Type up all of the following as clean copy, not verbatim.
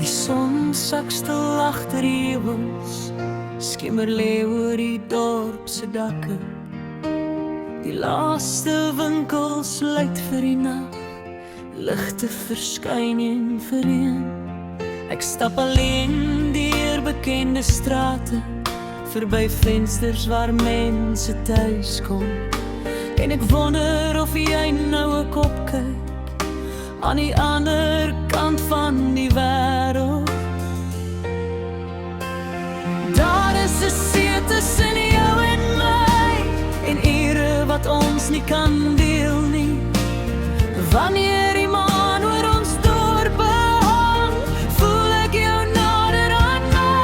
Die son sak stil agter die heuwels, skimmer lê oor die dorp se dakke. Die laaste winkels sluit vir die nag, ligte verskyn en vereen. Ek stap alleen deur bekende strate, verby vensters waar mense tuis kom. En ek wonder of jy nou 'n kop kyk aan die ander kant van die wêreld. Daar is 'n see tussen jou en my, en ure wat ons nie kan deel nie. Wanneer die maan oor ons dorpe hang, voel ek jou nader aan my.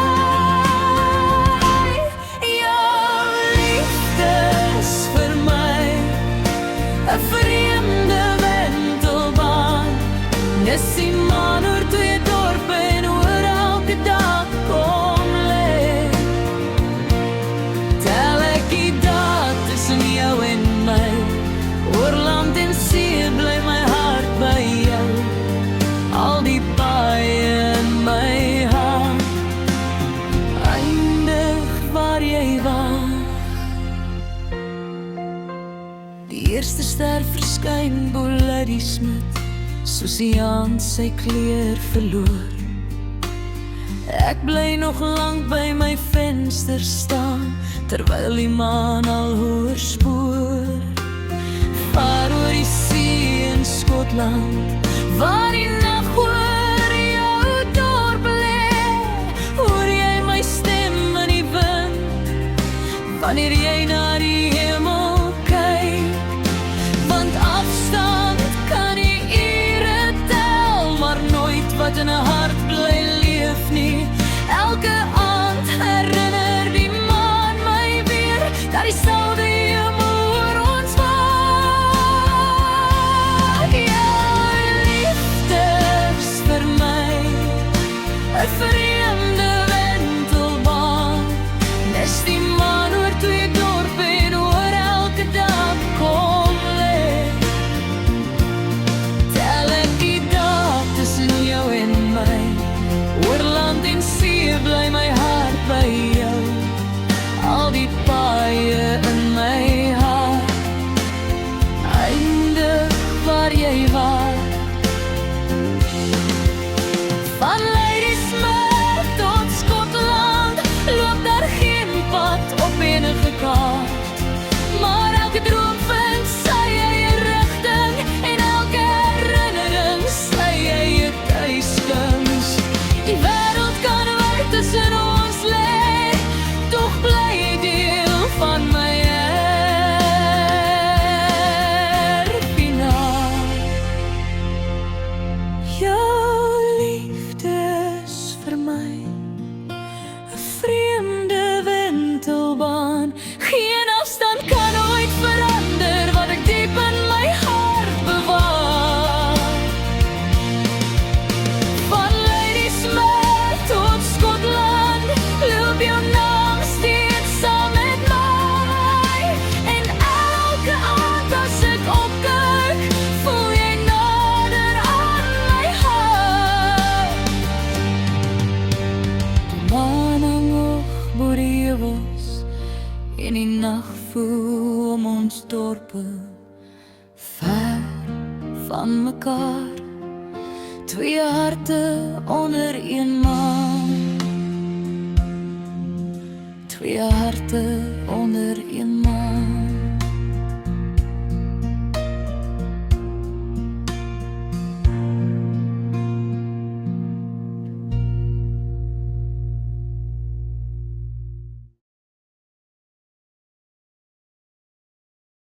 Jou liefde is vir my 'n vreemde wentelbaan. Dis die maan oor twee dorpe en oor elke dag kom lê. Tel ek die dae tussen jou en my, oor land en see bly my hart by jou. Al die paaie in my hart eindig waar jy was. Die eerste ster verskyn bo Lady Smith, soos die aand sy kleur verloor. Ek bly nog lank by my venster staan, terwyl die maan al hoër spoor. Vaar oor die see in Skotland, waar die nag oor jou dorp lê. Hoor jy my stem in die wind, wanneer jy na die hemel kyk. Want afstand kan die ure tel, maar nooit wat in 'n hart bly leef nie. Elke aand herinner die maan my weer, dat die selfde hemel oor ons waak. Jou liefde is vir my 'n vreemde wentelbaan. Dis die maan oor twee dorpe en oor elke dag kom lê. Tel ek die dae tussen jou en my, oor land en see bly my hart by jou. Al die paaie in my hart eindig waar jy was. Van Lady Smith tot Skotland loop daar geen pad op enige kaart, maar elke droom vind sy eie rigting, en elke herinnering sy eie tuiskuns. Die wêreld kan wyd tussen ons lê, tog bly jy deel van my erfenis. Jou liefde is vir my 'n vreemde wentelbaan. Geen afstand kan ooit verander wat ek diep in my hart bewaar. Van Lady Smith tot Skotland loop jou naam steeds saam met my. En elke aand as ek opkyk, voel jy nader aan my hart. Die maan hang hoog bo die heuwels, en die nag voel om ons dorpe ver van mekaar. Twee harte onder een